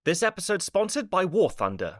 This episode sponsored by War Thunder.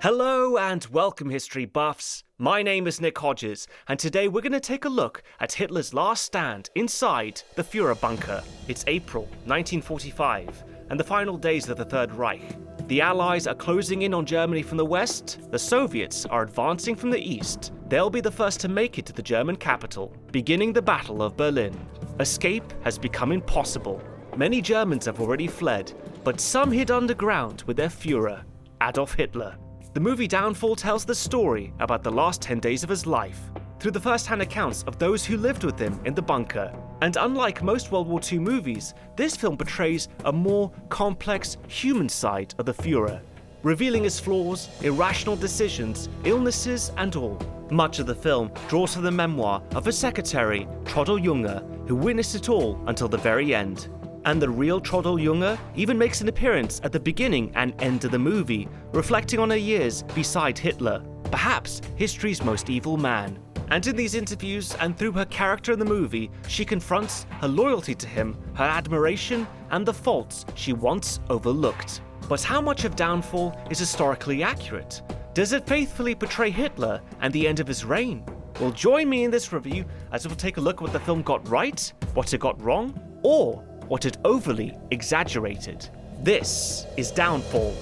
Hello and welcome, history buffs. My name is Nick Hodges, and today we're going to take a look at Hitler's last stand inside the Führer bunker. It's April 1945, and the final days of the Third Reich. The Allies are closing in on Germany from the west, the Soviets are advancing from the east. They'll be the first to make it to the German capital, beginning the Battle of Berlin. Escape has become impossible. Many Germans have already fled, but some hid underground with their Führer, Adolf Hitler. The movie Downfall tells the story about the last 10 days of his life, through the first-hand accounts of those who lived with him in the bunker. And unlike most World War II movies, this film portrays a more complex human side of the Führer, revealing his flaws, irrational decisions, illnesses, and all. Much of the film draws from the memoir of his secretary, Trottel Junge, who witnessed it all until the very end. And the real Trottel Junge even makes an appearance at the beginning and end of the movie, reflecting on her years beside Hitler, perhaps history's most evil man. And in these interviews and through her character in the movie, she confronts her loyalty to him, her admiration, and the faults she once overlooked. But how much of Downfall is historically accurate? Does it faithfully portray Hitler and the end of his reign? Well, join me in this review as we'll take a look at what the film got right, what it got wrong, or what it overly exaggerated. This is Downfall.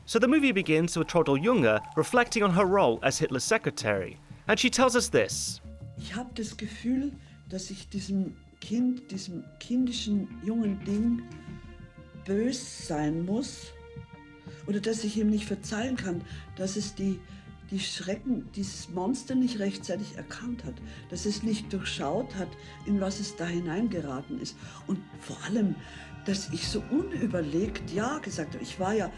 So the movie begins with Trottel Junge reflecting on her role as Hitler's secretary, and she tells us this. Ich habe das Gefühl, dass ich diesem Kind, diesem kindischen jungen Ding bös sein muss, oder dass ich ihm nicht verzeihen kann, dass es die Schrecken, dieses Monster nicht rechtzeitig erkannt hat, dass es nicht durchschaut hat, in was es da hineingeraten ist. Und vor allem, dass ich so unüberlegt Ja gesagt habe. Ich war ja...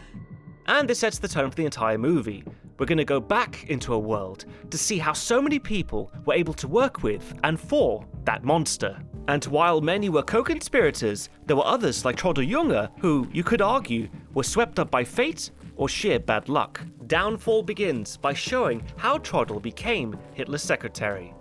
And this sets the tone for the entire movie. We're going to go back into a world to see how so many people were able to work with and for that monster. And while many were co-conspirators, there were others like Trottel Junge who, you could argue, were swept up by fate or sheer bad luck. Downfall begins by showing how Trottel became Hitler's secretary.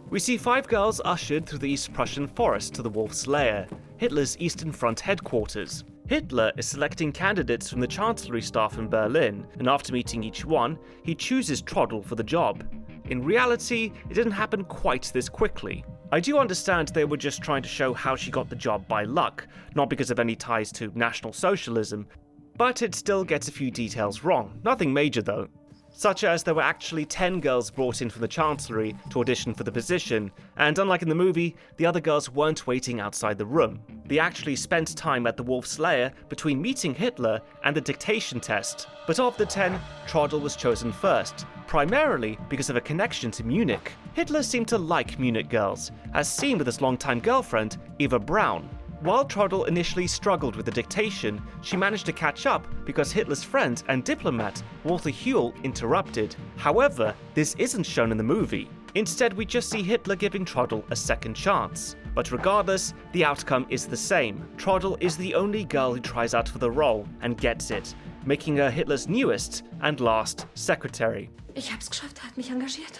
We see 5 girls ushered through the East Prussian forest to the Wolf's Lair, Hitler's Eastern Front headquarters. Hitler is selecting candidates from the Chancellery staff in Berlin, and after meeting each one, he chooses Trottel for the job. In reality, it didn't happen quite this quickly. I do understand they were just trying to show how she got the job by luck, not because of any ties to National Socialism, but it still gets a few details wrong, nothing major though. Such as there were actually 10 girls brought in from the Chancellery to audition for the position, and unlike in the movie, the other girls weren't waiting outside the room. They actually spent time at the Wolf's Lair between meeting Hitler and the dictation test. But of the 10, Trottel was chosen first, primarily because of a connection to Munich. Hitler seemed to like Munich girls, as seen with his longtime girlfriend, Eva Braun. While Trottel initially struggled with the dictation, she managed to catch up because Hitler's friend and diplomat, Walter Huell, interrupted. However, this isn't shown in the movie. Instead, we just see Hitler giving Trottel a second chance. But regardless, the outcome is the same. Trottel is the only girl who tries out for the role and gets it, making her Hitler's newest and last secretary. Ich hab's geschafft, hat mich engagiert.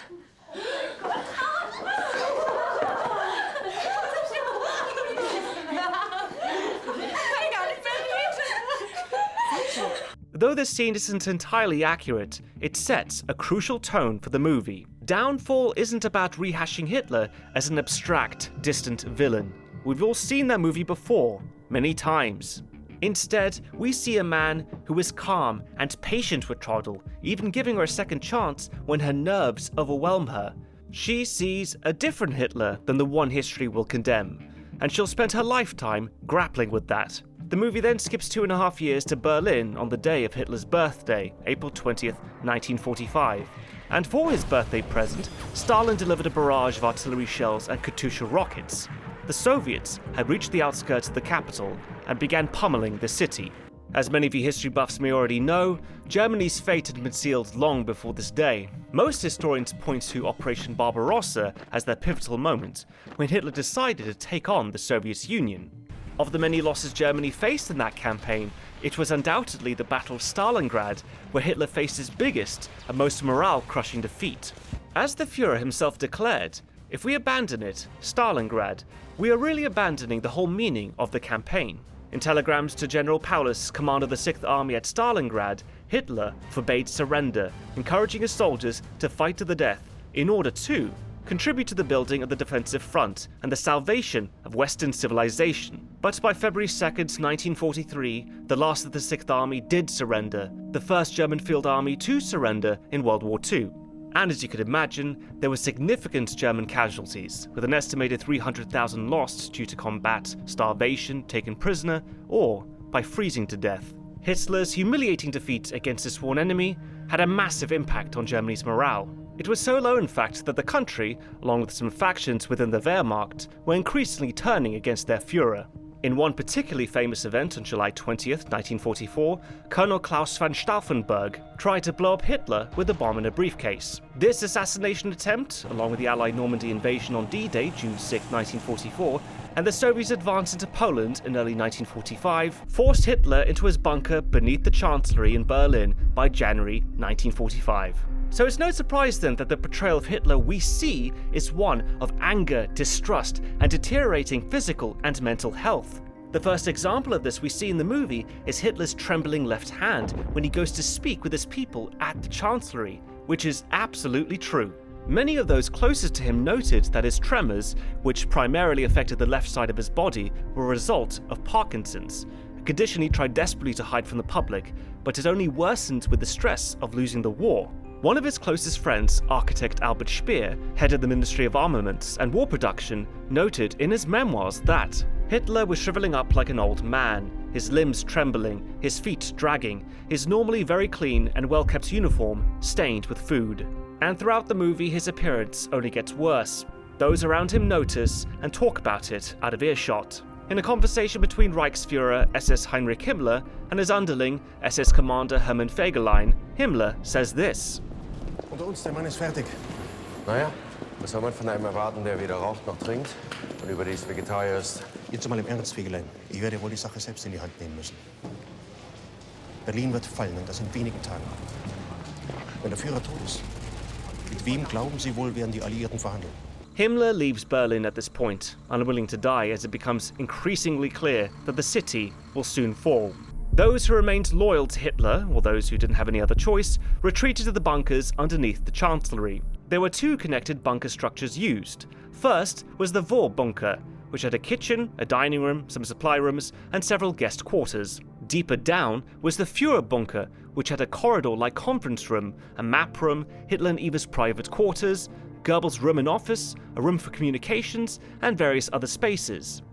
Though this scene isn't entirely accurate, it sets a crucial tone for the movie. Downfall isn't about rehashing Hitler as an abstract, distant villain. We've all seen that movie before, many times. Instead, we see a man who is calm and patient with Trottel, even giving her a second chance when her nerves overwhelm her. She sees a different Hitler than the one history will condemn, and she'll spend her lifetime grappling with that. The movie then skips 2.5 years to Berlin on the day of Hitler's birthday, April 20th, 1945. And for his birthday present, Stalin delivered a barrage of artillery shells and Katyusha rockets. The Soviets had reached the outskirts of the capital and began pummeling the city. As many of you history buffs may already know, Germany's fate had been sealed long before this day. Most historians point to Operation Barbarossa as their pivotal moment, when Hitler decided to take on the Soviet Union. Of the many losses Germany faced in that campaign, it was undoubtedly the Battle of Stalingrad, where Hitler faced his biggest and most morale-crushing defeat. As the Führer himself declared, if we abandon it, Stalingrad, we are really abandoning the whole meaning of the campaign. In telegrams to General Paulus, commander of the 6th Army at Stalingrad, Hitler forbade surrender, encouraging his soldiers to fight to the death in order to contribute to the building of the defensive front and the salvation of Western civilization. But by February 2nd, 1943, the last of the 6th Army did surrender, the first German field army to surrender in World War II. And as you could imagine, there were significant German casualties, with an estimated 300,000 lost due to combat, starvation, taken prisoner, or by freezing to death. Hitler's humiliating defeat against his sworn enemy had a massive impact on Germany's morale. It was so low, in fact, that the country, along with some factions within the Wehrmacht, were increasingly turning against their Führer. In one particularly famous event on July 20th, 1944, Colonel Klaus von Stauffenberg tried to blow up Hitler with a bomb in a briefcase. This assassination attempt, along with the Allied Normandy invasion on D-Day, June 6, 1944, and the Soviets' advance into Poland in early 1945, forced Hitler into his bunker beneath the Chancellery in Berlin by January 1945. So it's no surprise then that the portrayal of Hitler we see is one of anger, distrust, and deteriorating physical and mental health. The first example of this we see in the movie is Hitler's trembling left hand when he goes to speak with his people at the Chancellery, which is absolutely true. Many of those closest to him noted that his tremors, which primarily affected the left side of his body, were a result of Parkinson's, a condition he tried desperately to hide from the public, but it only worsened with the stress of losing the war. One of his closest friends, architect Albert Speer, head of the Ministry of Armaments and War Production, noted in his memoirs that Hitler was shriveling up like an old man, his limbs trembling, his feet dragging, his normally very clean and well-kept uniform stained with food. And throughout the movie, his appearance only gets worse. Those around him notice and talk about it out of earshot. In a conversation between Reichsführer SS Heinrich Himmler and his underling, SS Commander Hermann Fegelein, Himmler says this. Unter uns, der Mann ist fertig. Naja, was soll man von einem erwarten, der weder raucht noch trinkt und überdies Vegetarier ist? Jetzt mal im Ernst, Fegelein. Ich werde wohl die Sache selbst in die Hand nehmen müssen. Berlin wird fallen und das in wenigen Tagen. Wenn der Führer tot ist, mit wem glauben Sie wohl, werden die Alliierten verhandeln? Himmler leaves Berlin at this point, unwilling to die as it becomes increasingly clear that the city will soon fall. Those who remained loyal to Hitler, or those who didn't have any other choice, retreated to the bunkers underneath the Chancellery. There were two connected bunker structures used. First was the Vorbunker, which had a kitchen, a dining room, some supply rooms, and several guest quarters. Deeper down was the Führerbunker, which had a corridor-like conference room, a map room, Hitler and Eva's private quarters, Goebbels' room and office, a room for communications, and various other spaces.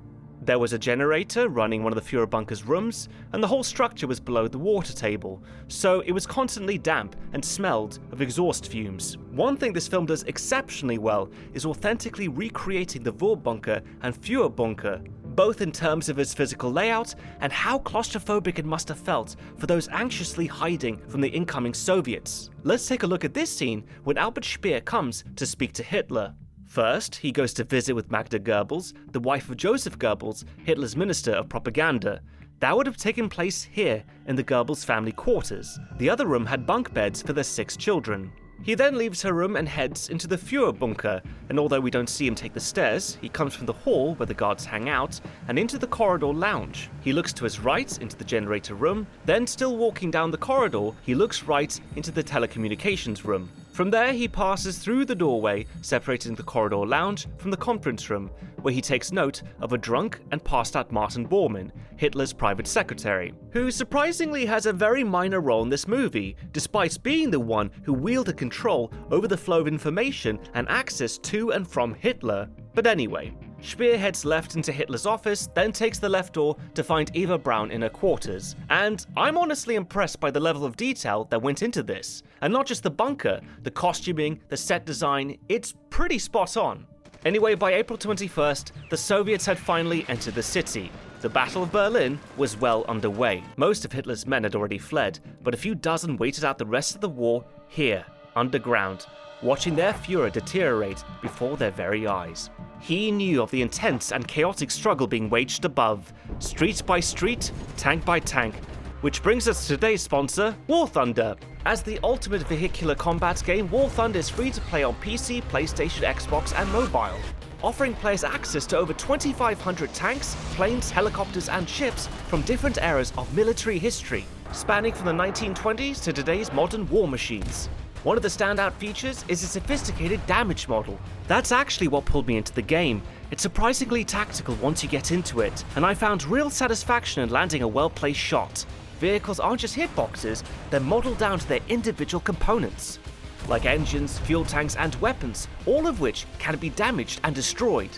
There was a generator running one of the Führerbunker's rooms, and the whole structure was below the water table, so it was constantly damp and smelled of exhaust fumes. One thing this film does exceptionally well is authentically recreating the Vorbunker and Führerbunker, both in terms of its physical layout and how claustrophobic it must have felt for those anxiously hiding from the incoming Soviets. Let's take a look at this scene when Albert Speer comes to speak to Hitler. First, he goes to visit with Magda Goebbels, the wife of Joseph Goebbels, Hitler's Minister of Propaganda. That would have taken place here in the Goebbels family quarters. The other room had bunk beds for their 6 children. He then leaves her room and heads into the Führerbunker, and although we don't see him take the stairs, he comes from the hall where the guards hang out and into the corridor lounge. He looks to his right into the generator room, then still walking down the corridor, he looks right into the telecommunications room. From there, he passes through the doorway, separating the corridor lounge from the conference room, where he takes note of a drunk and passed out Martin Bormann, Hitler's private secretary, who surprisingly has a very minor role in this movie, despite being the one who wielded control over the flow of information and access to and from Hitler. But anyway, Speer heads left into Hitler's office, then takes the left door to find Eva Braun in her quarters. And I'm honestly impressed by the level of detail that went into this. And not just the bunker, the costuming, the set design, it's pretty spot on. Anyway, by April 21st, the Soviets had finally entered the city. The Battle of Berlin was well underway. Most of Hitler's men had already fled, but a few dozen waited out the rest of the war here, underground, watching their Führer deteriorate before their very eyes. He knew of the intense and chaotic struggle being waged above, street by street, tank by tank, which brings us to today's sponsor, War Thunder. As the ultimate vehicular combat game, War Thunder is free to play on PC, PlayStation, Xbox, and mobile, offering players access to over 2,500 tanks, planes, helicopters, and ships from different eras of military history, spanning from the 1920s to today's modern war machines. One of the standout features is a sophisticated damage model. That's actually what pulled me into the game. It's surprisingly tactical once you get into it, and I found real satisfaction in landing a well-placed shot. Vehicles aren't just hitboxes, they're modeled down to their individual components, like engines, fuel tanks, and weapons, all of which can be damaged and destroyed.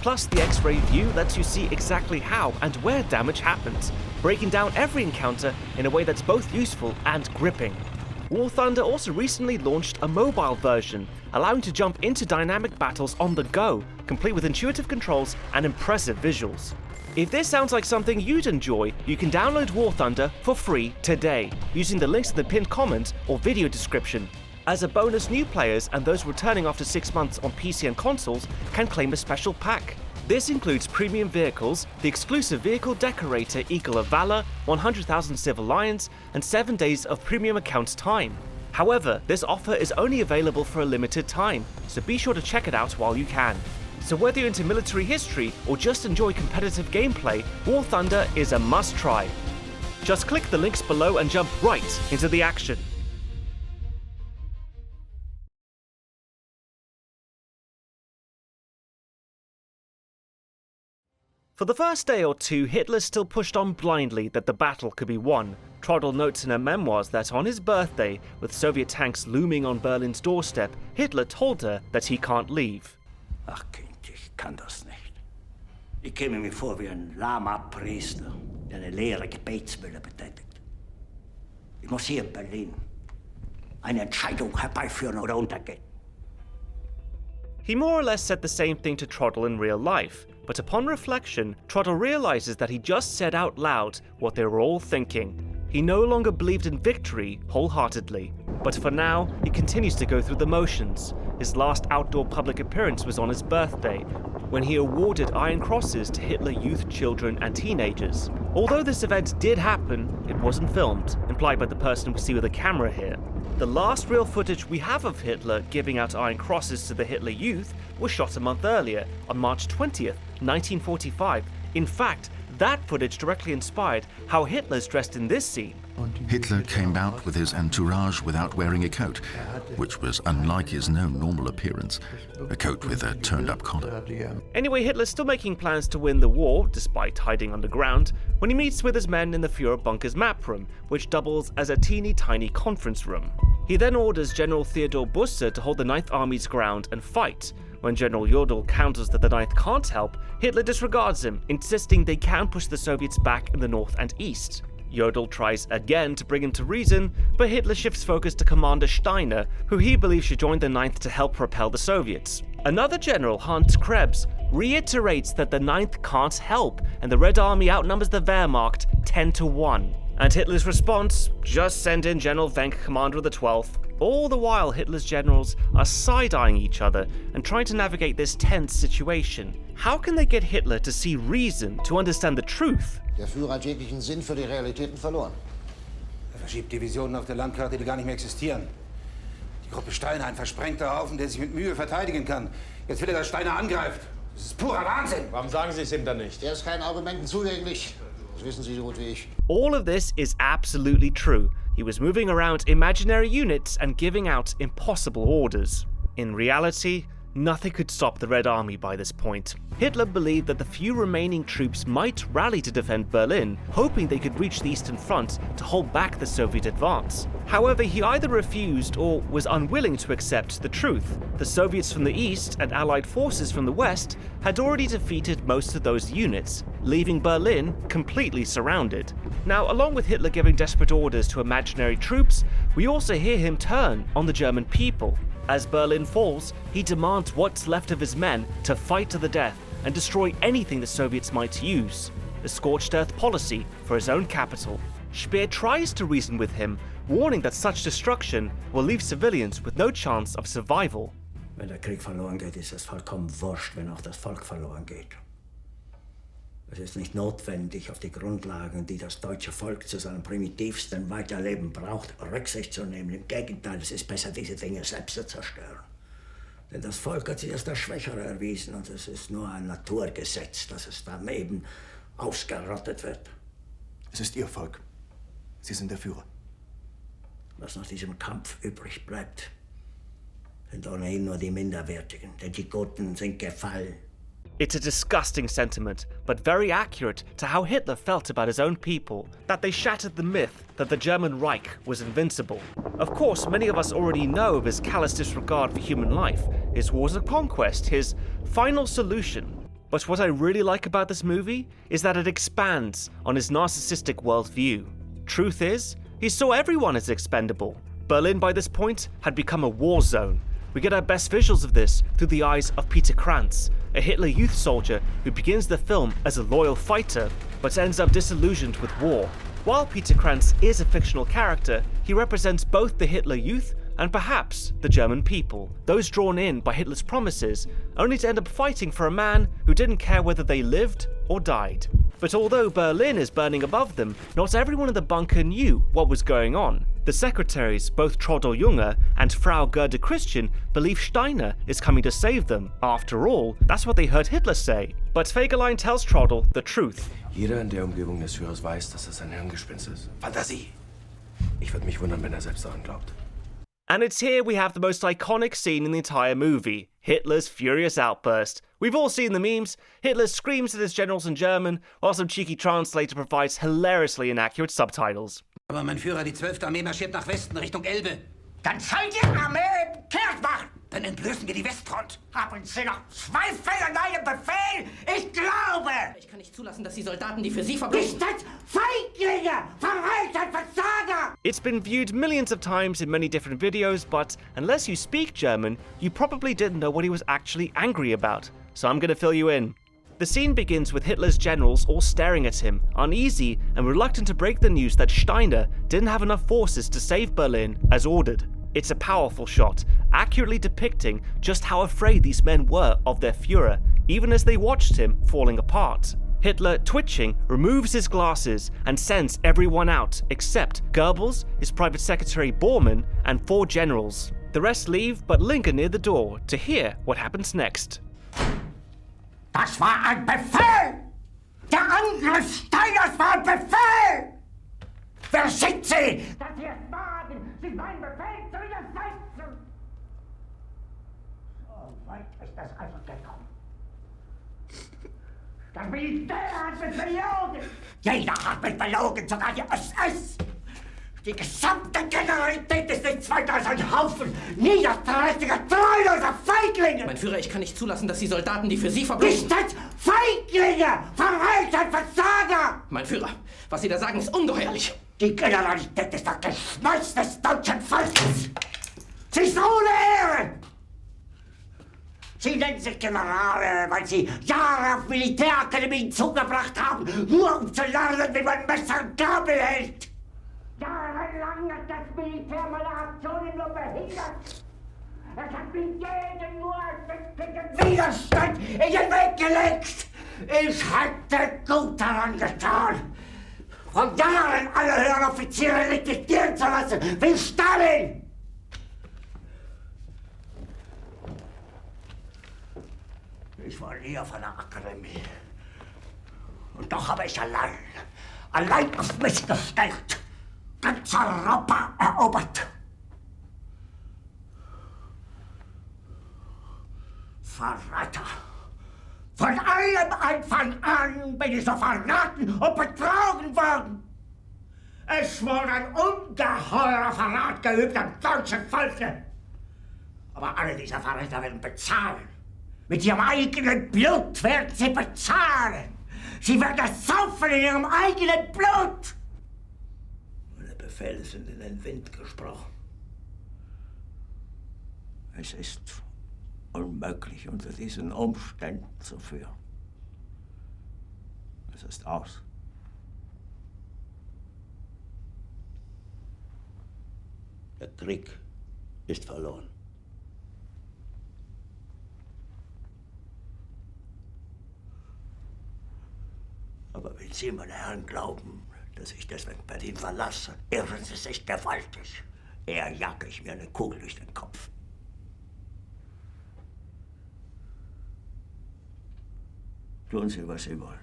Plus, the X-ray view lets you see exactly how and where damage happens, breaking down every encounter in a way that's both useful and gripping. War Thunder also recently launched a mobile version, allowing to jump into dynamic battles on the go, complete with intuitive controls and impressive visuals. If this sounds like something you'd enjoy, you can download War Thunder for free today, using the links in the pinned comment or video description. As a bonus, new players and those returning after 6 months on PC and consoles can claim a special pack. This includes premium vehicles, the exclusive vehicle decorator Eagle of Valor, 100,000 Civil Lions, and 7 days of premium accounts time. However, this offer is only available for a limited time, so be sure to check it out while you can. So whether you're into military history or just enjoy competitive gameplay, War Thunder is a must-try. Just click the links below and jump right into the action. For the first day or two, Hitler still pushed on blindly that the battle could be won. Trottel notes in her memoirs that on his birthday, with Soviet tanks looming on Berlin's doorstep, Hitler told her that he can't leave. Ach Kind, ich kann das nicht. Ich käme mir vor wie ein lahmer Priester, der eine leere Gebetsmühle betätigt. Ich muss hier in Berlin eine Entscheidung herbeiführen oder untergehen. He more or less said the same thing to Trottel in real life, but upon reflection, Trottel realizes that he just said out loud what they were all thinking. He no longer believed in victory wholeheartedly, but for now, he continues to go through the motions. His last outdoor public appearance was on his birthday, when he awarded Iron Crosses to Hitler Youth, children, and teenagers. Although this event did happen, it wasn't filmed, implied by the person we see with a camera here. The last real footage we have of Hitler giving out Iron Crosses to the Hitler Youth was shot a month earlier, on March 20th, 1945. In fact, that footage directly inspired how Hitler's dressed in this scene. Hitler came out with his entourage without wearing a coat, which was unlike his known normal appearance, a coat with a turned-up collar. Anyway, Hitler's still making plans to win the war, despite hiding underground, when he meets with his men in the Führer bunker's map room, which doubles as a teeny-tiny conference room. He then orders General Theodor Busse to hold the 9th Army's ground and fight. When General Jodl counters that the 9th can't help, Hitler disregards him, insisting they can push the Soviets back in the north and east. Jodl tries again to bring him to reason, but Hitler shifts focus to Commander Steiner, who he believes should join the 9th to help repel the Soviets. Another general, Hans Krebs, reiterates that the 9th can't help, and the Red Army outnumbers the Wehrmacht 10-1. And Hitler's response, just send in General Wenck, commander of the 12th. All the while, Hitler's generals are side-eyeing each other and trying to navigate this tense situation. How can they get Hitler to see reason, to understand the truth? Der Führer hat jeglichen Sinn für die Realitäten verloren. Er verschiebt Divisionen auf der Landkarte, die gar nicht mehr existieren. Die Gruppe Steiner, ein versprengter Haufen, der sich mit Mühe verteidigen kann. Jetzt will er, dass Steiner angreift. Das ist purer Wahnsinn. Warum sagen Sie es ihm dann nicht? Er ist keinen Argumenten zugänglich. Das wissen Sie so gut wie ich. All of this is absolutely true. He was moving around imaginary units and giving out impossible orders. In reality, nothing could stop the Red Army by this point. Hitler believed that the few remaining troops might rally to defend Berlin, hoping they could reach the Eastern Front to hold back the Soviet advance. However, he either refused or was unwilling to accept the truth. The Soviets from the east and Allied forces from the west had already defeated most of those units, leaving Berlin completely surrounded. Now, along with Hitler giving desperate orders to imaginary troops, we also hear him turn on the German people. As Berlin falls, he demands what's left of his men to fight to the death and destroy anything the Soviets might use. A scorched earth policy for his own capital. Speer tries to reason with him, warning that such destruction will leave civilians with no chance of survival. Wenn der Krieg verloren geht, ist es vollkommen wurscht, wenn auch das Volk verloren geht. Es ist nicht notwendig, auf die Grundlagen, die das deutsche Volk zu seinem primitivsten Weiterleben braucht, Rücksicht zu nehmen. Im Gegenteil, es ist besser, diese Dinge selbst zu zerstören. Denn das Volk hat sich als das Schwächere erwiesen und es ist nur ein Naturgesetz, dass es daneben ausgerottet wird. Es ist Ihr Volk. Sie sind der Führer. Was nach diesem Kampf übrig bleibt, sind ohnehin nur die Minderwertigen, denn die Guten sind gefallen. It's a disgusting sentiment, but very accurate to how Hitler felt about his own people, that they shattered the myth that the German Reich was invincible. Of course, many of us already know of his callous disregard for human life, his wars of conquest, his final solution. But what I really like about this movie is that it expands on his narcissistic worldview. Truth is, he saw everyone as expendable. Berlin by this point had become a war zone. We get our best visuals of this through the eyes of Peter Krantz, a Hitler Youth soldier who begins the film as a loyal fighter, but ends up disillusioned with war. While Peter Krantz is a fictional character, he represents both the Hitler Youth and perhaps the German people, those drawn in by Hitler's promises, only to end up fighting for a man who didn't care whether they lived or died. But although Berlin is burning above them, not everyone in the bunker knew what was going on. The secretaries, both Trottel Junge and Frau Gerda Christian, believe Steiner is coming to save them. After all, that's what they heard Hitler say. But Fegelein tells Trottel the truth. Jeder in der Umgebung des Führers weiß, dass es ein Hirngespinst ist. Fantasie! Ich würde mich wundern, wenn selbst daran glaubt. And it's here we have the most iconic scene in the entire movie, Hitler's furious outburst. We've all seen the memes. Hitler screams at his generals in German, while some cheeky translator provides hilariously inaccurate subtitles. Aber mein Führer, die 12. Armee marschiert nach Westen, Richtung Elbe. Dann soll die Armee kehrt machen! Dann entblößen wir die Westfront. Haben Sie noch Zweifel an einem Befehl? Ich glaube! Ich kann nicht zulassen, dass die Soldaten, die für Sie verbringen... Ist das Feiglinge! Verreiter, Versager! It's been viewed millions of times in many different videos, but unless you speak German, you probably didn't know what he was actually angry about. So I'm gonna fill you in. The scene begins with Hitler's generals all staring at him, uneasy and reluctant to break the news that Steiner didn't have enough forces to save Berlin as ordered. It's a powerful shot, accurately depicting just how afraid these men were of their Führer, even as they watched him falling apart. Hitler, twitching, removes his glasses and sends everyone out except Goebbels, his private secretary Bormann, and 4 generals. The rest leave but linger near the door to hear what happens next. Das war ein Befehl! Der Angriff Steiners war ein Befehl! Wer sind Sie, dass Sie es wagen, sich meinen Befehl zu widersetzen? So weit ist das also gekommen. Das Militär hat mich belogen! Jeder hat mich belogen, sogar die SS! Die gesamte Generalität ist nichts weiter als ein Haufen niederträchtiger, treuloser Feiglinge! Mein Führer, ich kann nicht zulassen, dass die Soldaten, die für Sie verbringen... Ist das Feiglinge! Verreiter, Versager! Mein Führer, was Sie da sagen, ist ungeheuerlich. Die Generalität ist das Geschmeiß des deutschen Volkes! Sie ist ohne Ehre! Sie nennen sich Generale, weil Sie Jahre auf Militärakademien zugebracht haben, nur um zu lernen, wie man Messer und Gabel hält! Jahrelang hat das Militär meine Aktionen nur behindert. Es hat mir jeden nur ersichtlichen Widerstand in den Weg gelegt. Ich hätte gut daran getan, von Jahren alle höheren Offiziere liquidieren zu lassen, wie Stalin. Ich war nie auf einer Akademie. Und doch habe ich allein auf mich gestellt, ganz Europa erobert. Verräter! Von allem Anfang an bin ich so verraten und betrogen worden. Es wurde ein ungeheurer Verrat geübt am deutschen Volke. Aber alle diese Verräter werden bezahlen. Mit ihrem eigenen Blut werden sie bezahlen. Sie werden das saufen in ihrem eigenen Blut. Meine Befehle sind in den Wind gesprochen. Es ist unmöglich, unter diesen Umständen zu führen. Es ist aus. Der Krieg ist verloren. Aber wenn Sie, meine Herren, glauben, dass ich deswegen Berlin verlasse, irren Sie sich gewaltig. Eher jage ich mir eine Kugel durch den Kopf. Tun Sie, was Sie wollen.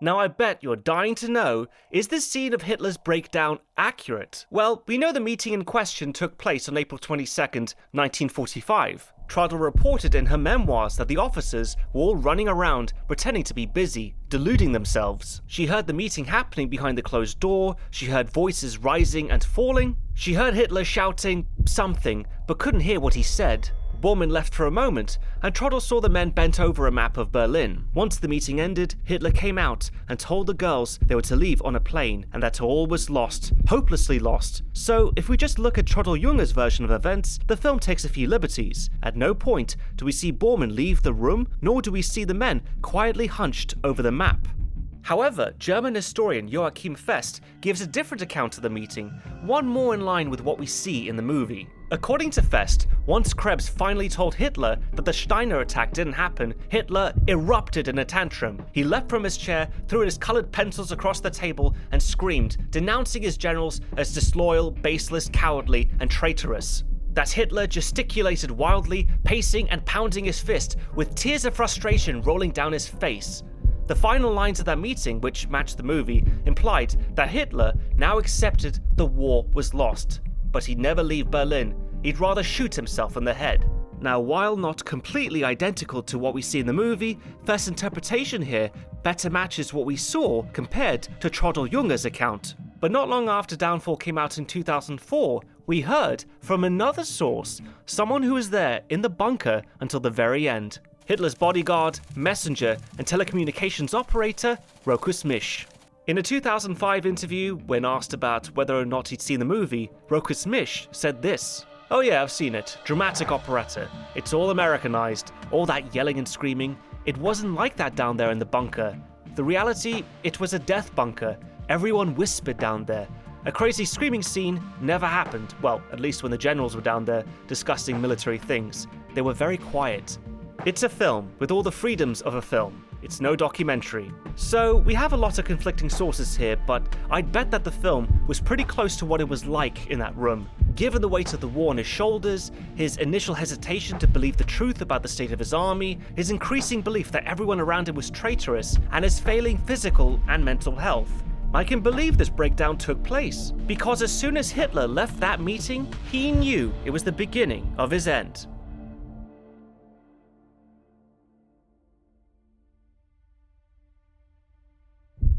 Now I bet you're dying to know, is this scene of Hitler's breakdown accurate? Well, we know the meeting in question took place on April 22nd, 1945. Trudel reported in her memoirs that the officers were all running around pretending to be busy, deluding themselves. She heard the meeting happening behind the closed door, she heard voices rising and falling, she heard Hitler shouting something, but couldn't hear what he said. Bormann left for a moment, and Trudel saw the men bent over a map of Berlin. Once the meeting ended, Hitler came out and told the girls they were to leave on a plane, and that all was lost, hopelessly lost. So, if we just look at Trudel Junger's version of events, the film takes a few liberties. At no point do we see Bormann leave the room, nor do we see the men quietly hunched over the map. However, German historian Joachim Fest gives a different account of the meeting, one more in line with what we see in the movie. According to Fest, once Krebs finally told Hitler that the Steiner attack didn't happen, Hitler erupted in a tantrum. He leapt from his chair, threw his colored pencils across the table, and screamed, denouncing his generals as disloyal, baseless, cowardly, and traitorous. That Hitler gesticulated wildly, pacing and pounding his fist, with tears of frustration rolling down his face. The final lines of that meeting, which matched the movie, implied that Hitler now accepted the war was lost. But he'd never leave Berlin, he'd rather shoot himself in the head. Now, while not completely identical to what we see in the movie, Fest's interpretation here better matches what we saw compared to Trudel Junger's account. But not long after Downfall came out in 2004, we heard from another source, someone who was there in the bunker until the very end. Hitler's bodyguard, messenger, and telecommunications operator, Rokus Misch. In a 2005 interview, when asked about whether or not he'd seen the movie, Rokus Misch said this: "Oh yeah, I've seen it. Dramatic operetta. It's all Americanized. All that yelling and screaming. It wasn't like that down there in the bunker. The reality, it was a death bunker. Everyone whispered down there. A crazy screaming scene never happened. Well, at least when the generals were down there discussing military things. They were very quiet. It's a film with all the freedoms of a film. It's no documentary." So we have a lot of conflicting sources here, but I'd bet that the film was pretty close to what it was like in that room. Given the weight of the war on his shoulders, his initial hesitation to believe the truth about the state of his army, his increasing belief that everyone around him was traitorous, and his failing physical and mental health. I can believe this breakdown took place, because as soon as Hitler left that meeting, he knew it was the beginning of his end.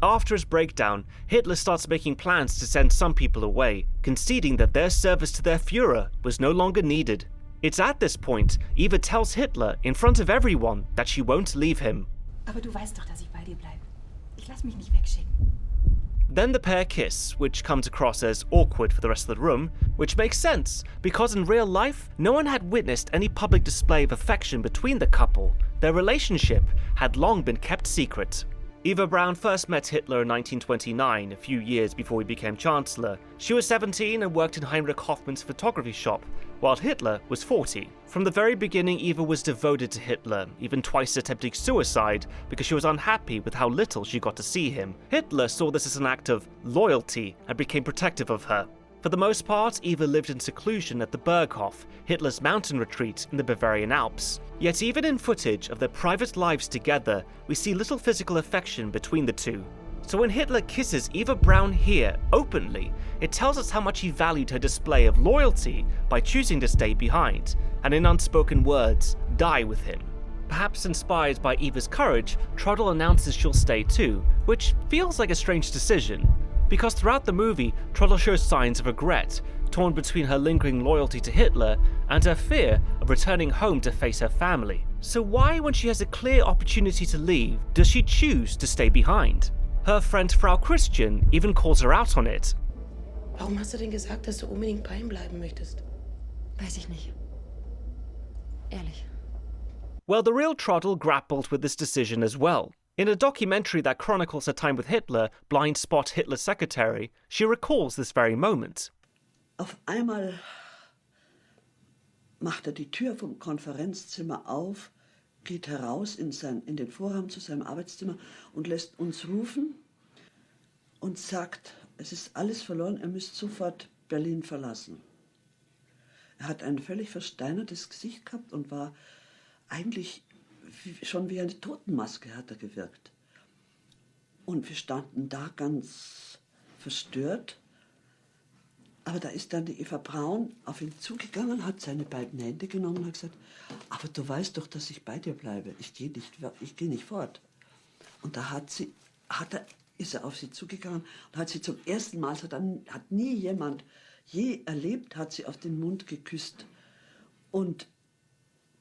After his breakdown, Hitler starts making plans to send some people away, conceding that their service to their Führer was no longer needed. It's at this point Eva tells Hitler in front of everyone that she won't leave him. Aber du weißt doch, dass ich bei dir bleibe. Ich lass mich nicht wegschicken. Then the pair kiss, which comes across as awkward for the rest of the room, which makes sense, because in real life, no one had witnessed any public display of affection between the couple. Their relationship had long been kept secret. Eva Braun first met Hitler in 1929, a few years before he became Chancellor. She was 17 and worked in Heinrich Hoffmann's photography shop, while Hitler was 40. From the very beginning, Eva was devoted to Hitler, even twice attempting suicide because she was unhappy with how little she got to see him. Hitler saw this as an act of loyalty and became protective of her. For the most part, Eva lived in seclusion at the Berghof, Hitler's mountain retreat in the Bavarian Alps. Yet even in footage of their private lives together, we see little physical affection between the two. So when Hitler kisses Eva Braun here, openly, it tells us how much he valued her display of loyalty by choosing to stay behind, and in unspoken words, die with him. Perhaps inspired by Eva's courage, Trudel announces she'll stay too, which feels like a strange decision. Because throughout the movie, Trudel shows signs of regret, torn between her lingering loyalty to Hitler and her fear of returning home to face her family. So why, when she has a clear opportunity to leave, does she choose to stay behind? Her friend Frau Christian even calls her out on it. Warum hast du denn gesagt, dass du unbedingt bei ihm bleiben möchtest? Weiß ich nicht. Ehrlich. Well, the real Trottle grappled with this decision as well. In a documentary that chronicles her time with Hitler, Blind Spot Hitler's Secretary, she recalls this very moment. Auf einmal macht die Tür vom Konferenzzimmer auf, geht heraus in den Vorraum zu seinem Arbeitszimmer und lässt uns rufen und sagt, es ist alles verloren, ihr müsst sofort Berlin verlassen. Er hat ein völlig versteinertes Gesicht gehabt und war eigentlich schon wie eine Totenmaske hat er gewirkt. Und wir standen da ganz verstört. Aber da ist dann die Eva Braun auf ihn zugegangen, hat seine beiden Hände genommen und hat gesagt, aber du weißt doch, dass ich bei dir bleibe. Ich gehe nicht fort. Und da ist er auf sie zugegangen und hat sie zum ersten Mal, hat nie jemand je erlebt, hat sie auf den Mund geküsst. Und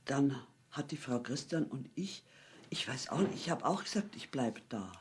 dann hat die Frau Christian und ich weiß auch nicht, ich habe auch gesagt, ich bleibe da.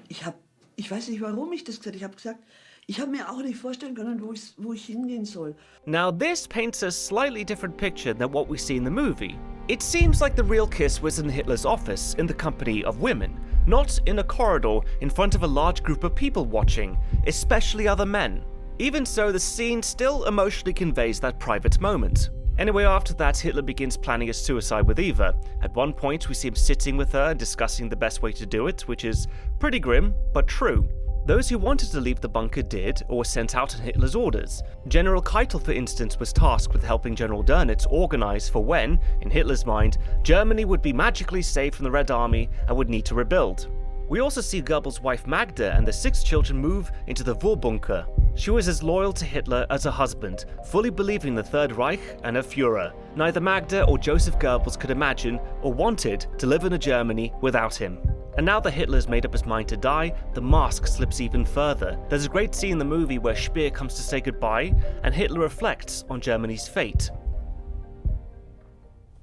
Ich weiß nicht, warum ich das gesagt habe. Ich habe gesagt, ich habe mir auch nicht vorstellen können, wo ich hingehen soll. Now this paints a slightly different picture than what we see in the movie. It seems like the real kiss was in Hitler's office in the company of women, not in a corridor in front of a large group of people watching, especially other men. Even so, the scene still emotionally conveys that private moment. Anyway, after that, Hitler begins planning a suicide with Eva. At one point, we see him sitting with her and discussing the best way to do it, which is pretty grim, but true. Those who wanted to leave the bunker did, or were sent out on Hitler's orders. General Keitel, for instance, was tasked with helping General Dönitz organize for when, in Hitler's mind, Germany would be magically saved from the Red Army and would need to rebuild. We also see Goebbels' wife Magda and the 6 children move into the Vorbunker. She was as loyal to Hitler as her husband, fully believing the Third Reich and her Führer. Neither Magda or Joseph Goebbels could imagine or wanted to live in a Germany without him. And now that Hitler's made up his mind to die, the mask slips even further. There's a great scene in the movie where Speer comes to say goodbye, and Hitler reflects on Germany's fate.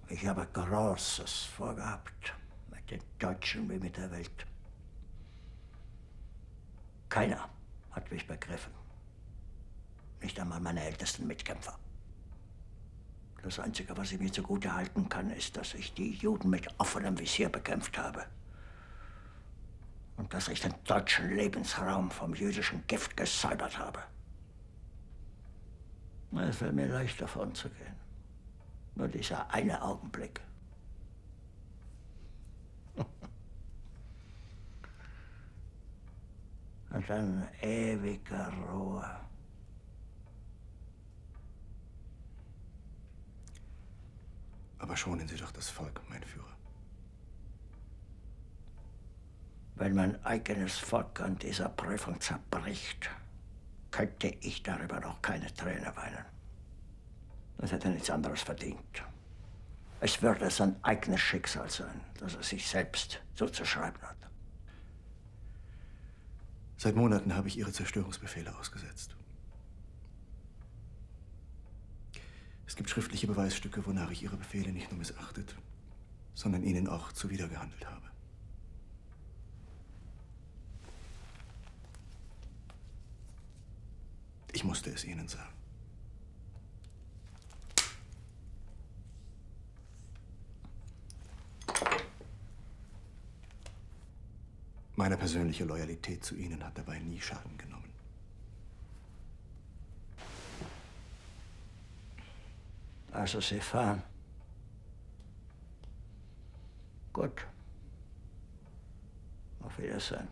Ich habe Großes vorgehabt, mit den Deutschen wie mit der Welt. Keiner hat mich begriffen. Nicht einmal meine ältesten Mitkämpfer. Das Einzige, was ich mir zugute halten kann, ist, dass ich die Juden mit offenem Visier bekämpft habe. Und dass ich den deutschen Lebensraum vom jüdischen Gift gesäubert habe. Es wäre mir leicht davon zu gehen. Nur dieser eine Augenblick. Und dann ewiger Ruhe. Aber schonen Sie doch das Volk, mein Führer. Wenn mein eigenes Volk an dieser Prüfung zerbricht, könnte ich darüber noch keine Träne weinen. Das hätte nichts anderes verdient. Es würde sein eigenes Schicksal sein, das er sich selbst zuzuschreiben hat. Seit Monaten habe ich Ihre Zerstörungsbefehle ausgesetzt. Es gibt schriftliche Beweisstücke, wonach ich Ihre Befehle nicht nur missachtet, sondern Ihnen auch zuwidergehandelt habe. Ich musste es Ihnen sagen. Meine persönliche Loyalität zu Ihnen hat dabei nie Schaden genommen. Also Sie fahren. Gut. Auf Wiedersehen.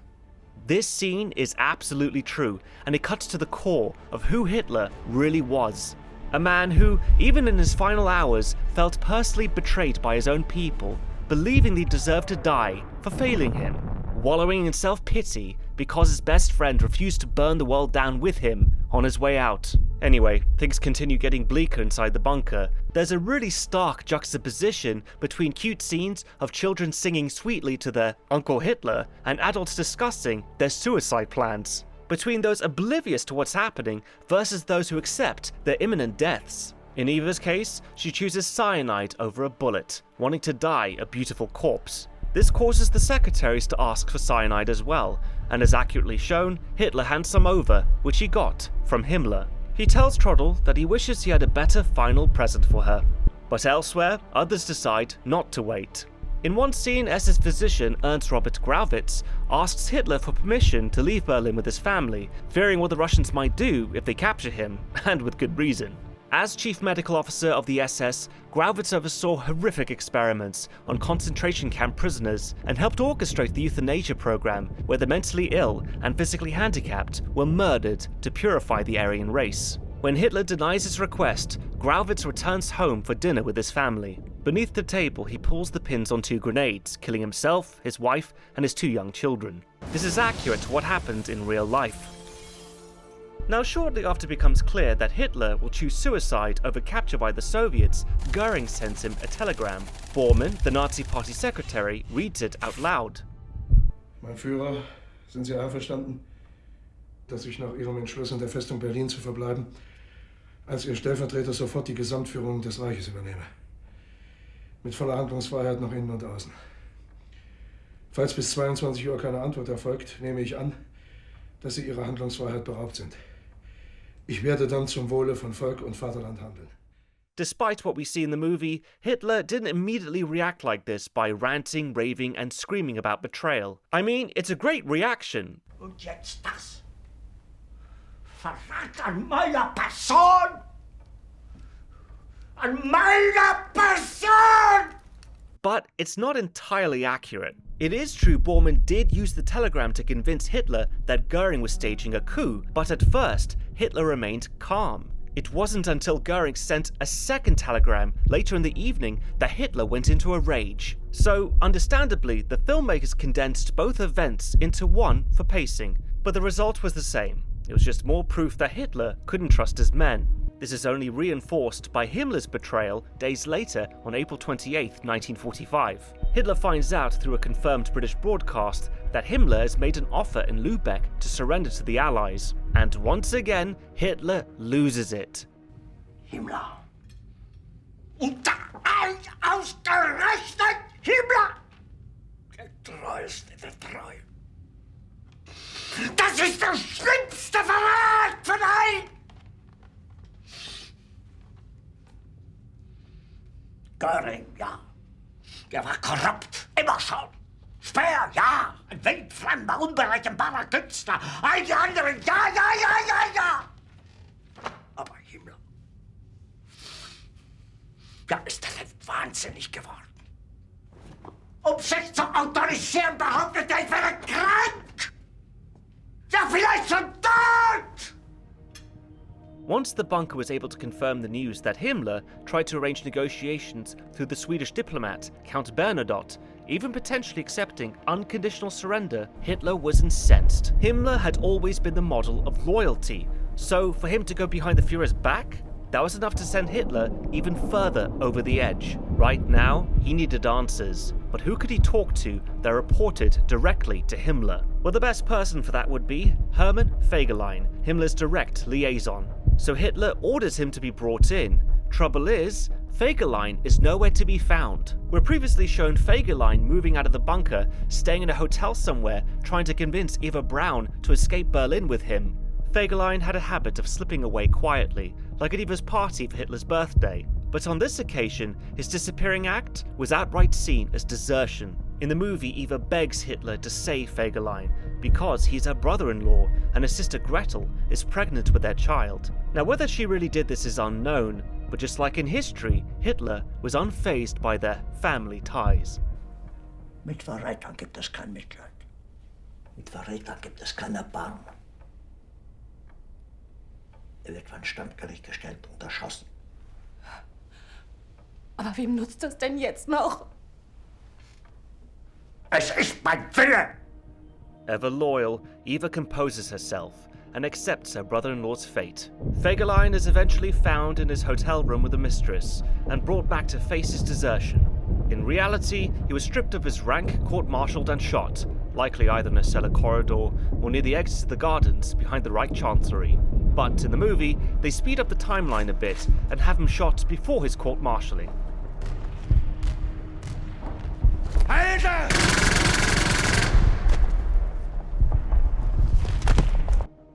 This scene is absolutely true, and it cuts to the core of who Hitler really was. A man who, even in his final hours, felt personally betrayed by his own people, believing they deserved to die for failing him, wallowing in self-pity because his best friend refused to burn the world down with him on his way out. Anyway, things continue getting bleaker inside the bunker. There's a really stark juxtaposition between cute scenes of children singing sweetly to their Uncle Hitler and adults discussing their suicide plans. Between those oblivious to what's happening versus those who accept their imminent deaths. In Eva's case, she chooses cyanide over a bullet, wanting to die a beautiful corpse. This causes the secretaries to ask for cyanide as well, and as accurately shown, Hitler hands some over, which he got from Himmler. He tells Trottel that he wishes he had a better final present for her. But elsewhere, others decide not to wait. In one scene, SS physician Ernst Robert Grauvitz asks Hitler for permission to leave Berlin with his family, fearing what the Russians might do if they capture him, and with good reason. As chief medical officer of the SS, Grauvitz oversaw horrific experiments on concentration camp prisoners and helped orchestrate the euthanasia program where the mentally ill and physically handicapped were murdered to purify the Aryan race. When Hitler denies his request, Grauvitz returns home for dinner with his family. Beneath the table, he pulls the pins on 2 grenades, killing himself, his wife, and his 2 young children. This is accurate to what happened in real life. Now, shortly after it becomes clear that Hitler will choose suicide over capture by the Soviets, Göring sends him a telegram. Bormann, the Nazi Party secretary, reads it out loud. Mein Führer, sind Sie einverstanden, dass ich nach Ihrem Entschluss in der Festung Berlin zu verbleiben, als Ihr Stellvertreter sofort die Gesamtführung des Reiches übernehme? Mit voller Handlungsfreiheit nach innen und außen. Falls bis 22 Uhr keine Antwort erfolgt, nehme ich an, dass Sie Ihrer Handlungsfreiheit beraubt sind. Ich werde dann zum Wohle von Volk und Vaterland handeln. Despite what we see in the movie, Hitler didn't immediately react like this by ranting, raving, and screaming about betrayal. I mean, it's a great reaction. Und jetzt das. Verrat an meiner Person! An meiner Person! But it's not entirely accurate. It is true Bormann did use the telegram to convince Hitler that Göring was staging a coup, but at first, Hitler remained calm. It wasn't until Göring sent a second telegram later in the evening that Hitler went into a rage. So, understandably, the filmmakers condensed both events into one for pacing, but the result was the same. It was just more proof that Hitler couldn't trust his men. This is only reinforced by Himmler's betrayal days later on April 28, 1945. Hitler finds out through a confirmed British broadcast that Himmler has made an offer in Lübeck to surrender to the Allies. And once again, Hitler loses it. Himmler. Unter allen ausgerechnet Himmler! Der treueste der Treuen. Das ist der schlimmste Verrat von allen! Göring, ja. Der war korrupt, immer schon. Speer, ja. Ein wildfremder, unberechenbarer Künstler. All die anderen, ja. Aber Himmler. Ja, ist er denn wahnsinnig geworden? Um sich zu autorisieren, behauptet er, ich wäre krank. Ja, vielleicht schon tot. Once the bunker was able to confirm the news that Himmler tried to arrange negotiations through the Swedish diplomat Count Bernadotte, even potentially accepting unconditional surrender, Hitler was incensed. Himmler had always been the model of loyalty, so for him to go behind the Führer's back, that was enough to send Hitler even further over the edge. Right now, he needed answers, but who could he talk to that reported directly to Himmler? Well, the best person for that would be Hermann Fegelein, Himmler's direct liaison. So Hitler orders him to be brought in. Trouble is, Fegelein is nowhere to be found. We're previously shown Fegelein moving out of the bunker, staying in a hotel somewhere, trying to convince Eva Braun to escape Berlin with him. Fegelein had a habit of slipping away quietly, like at Eva's party for Hitler's birthday. But on this occasion, his disappearing act was outright seen as desertion. In the movie, Eva begs Hitler to save Fegelein because he's her brother-in-law and her sister Gretel is pregnant with their child. Now, whether she really did this is unknown, but just like in history, Hitler was unfazed by their family ties. Mit Verrätern gibt es kein Mitleid. Mit Verrätern gibt es kein Erbarmen. Wird vor ein Standgericht gestellt und erschossen. Aber wem nutzt das denn jetzt noch? Es ist mein Wille! Ever loyal, Eva composes herself and accepts her brother-in-law's fate. Fegelein is eventually found in his hotel room with a mistress and brought back to face his desertion. In reality, he was stripped of his rank, court-martialed and shot, likely either in a cellar corridor or near the exits of the gardens behind the Reich Chancellery. But in the movie, they speed up the timeline a bit and have him shot before his court-martialing.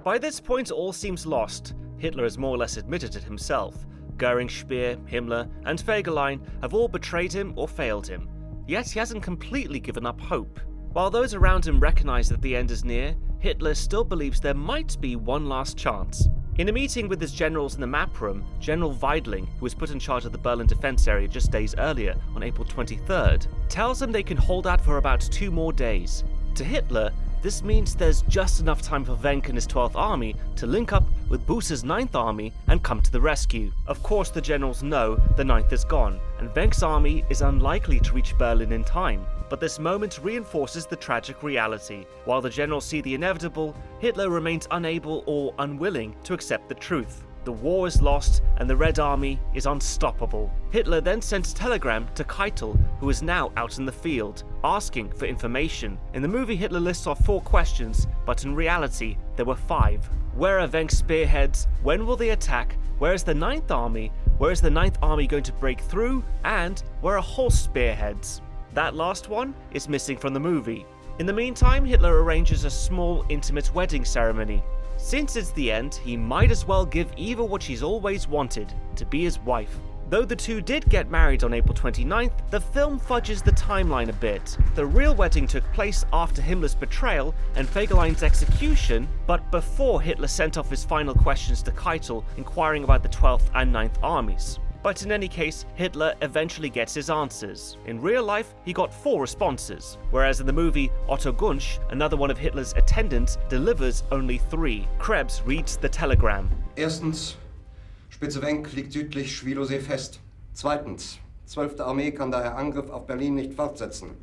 By this point, all seems lost. Hitler has more or less admitted it himself. Goering, Speer, Himmler, and Fegelein have all betrayed him or failed him. Yet he hasn't completely given up hope. While those around him recognize that the end is near, Hitler still believes there might be one last chance. In a meeting with his generals in the map room, General Weidling, who was put in charge of the Berlin defense area just days earlier, on April 23rd, tells them they can hold out for about 2 more days. To Hitler, this means there's just enough time for Wenck and his 12th Army to link up with Busse's 9th Army and come to the rescue. Of course, the generals know the 9th is gone, and Wenck's army is unlikely to reach Berlin in time. But this moment reinforces the tragic reality. While the generals see the inevitable, Hitler remains unable or unwilling to accept the truth. The war is lost and the Red Army is unstoppable. Hitler then sends a telegram to Keitel, who is now out in the field, asking for information. In the movie, Hitler lists off 4 questions, but in reality, there were 5. Where are Wenck's spearheads? When will they attack? Where is the 9th Army? Where is the 9th Army going to break through? And where are Holst's spearheads? That last one is missing from the movie. In the meantime, Hitler arranges a small, intimate wedding ceremony. Since it's the end, he might as well give Eva what she's always wanted, to be his wife. Though the two did get married on April 29th, the film fudges the timeline a bit. The real wedding took place after Himmler's betrayal and Fegelein's execution, but before Hitler sent off his final questions to Keitel, inquiring about the 12th and 9th armies. But in any case, Hitler eventually gets his answers. In real life, he got 4 responses, whereas in the movie, Otto Gunsch, another one of Hitler's attendants, delivers only 3. Krebs reads the telegram. Erstens, Spitze Wenck liegt südlich Schwilosee fest. Zweitens, 12. Armee kann daher Angriff auf Berlin nicht fortsetzen.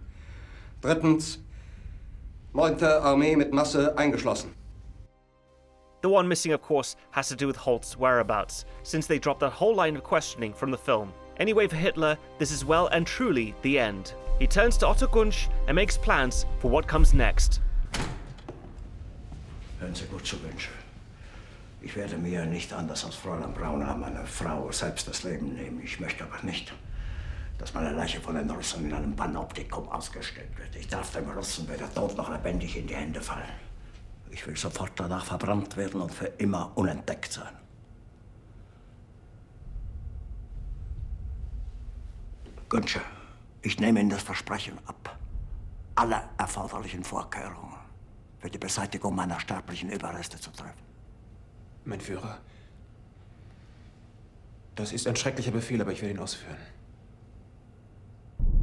Drittens, 9. Armee mit Masse eingeschlossen. The one missing, of course, has to do with Holst's whereabouts, since they dropped that whole line of questioning from the film. Anyway, for Hitler, this is well and truly the end. He turns to Otto Gunsch and makes plans for what comes next. Hören Sie gut zu, Gunsch. Ich werde mir nicht anders als Fräulein Brauner, meine Frau, selbst das Leben nehmen. Ich möchte aber nicht, dass meine Leiche von den Russen in einem Panoptikum ausgestellt wird. Ich darf dem Russen weder tot noch lebendig in die Hände fallen. Ich will sofort danach verbrannt werden und für immer unentdeckt sein. Günsche, ich nehme Ihnen das Versprechen ab, alle erforderlichen Vorkehrungen für die Beseitigung meiner sterblichen Überreste zu treffen. Mein Führer, das ist ein schrecklicher Befehl, aber ich werde ihn ausführen.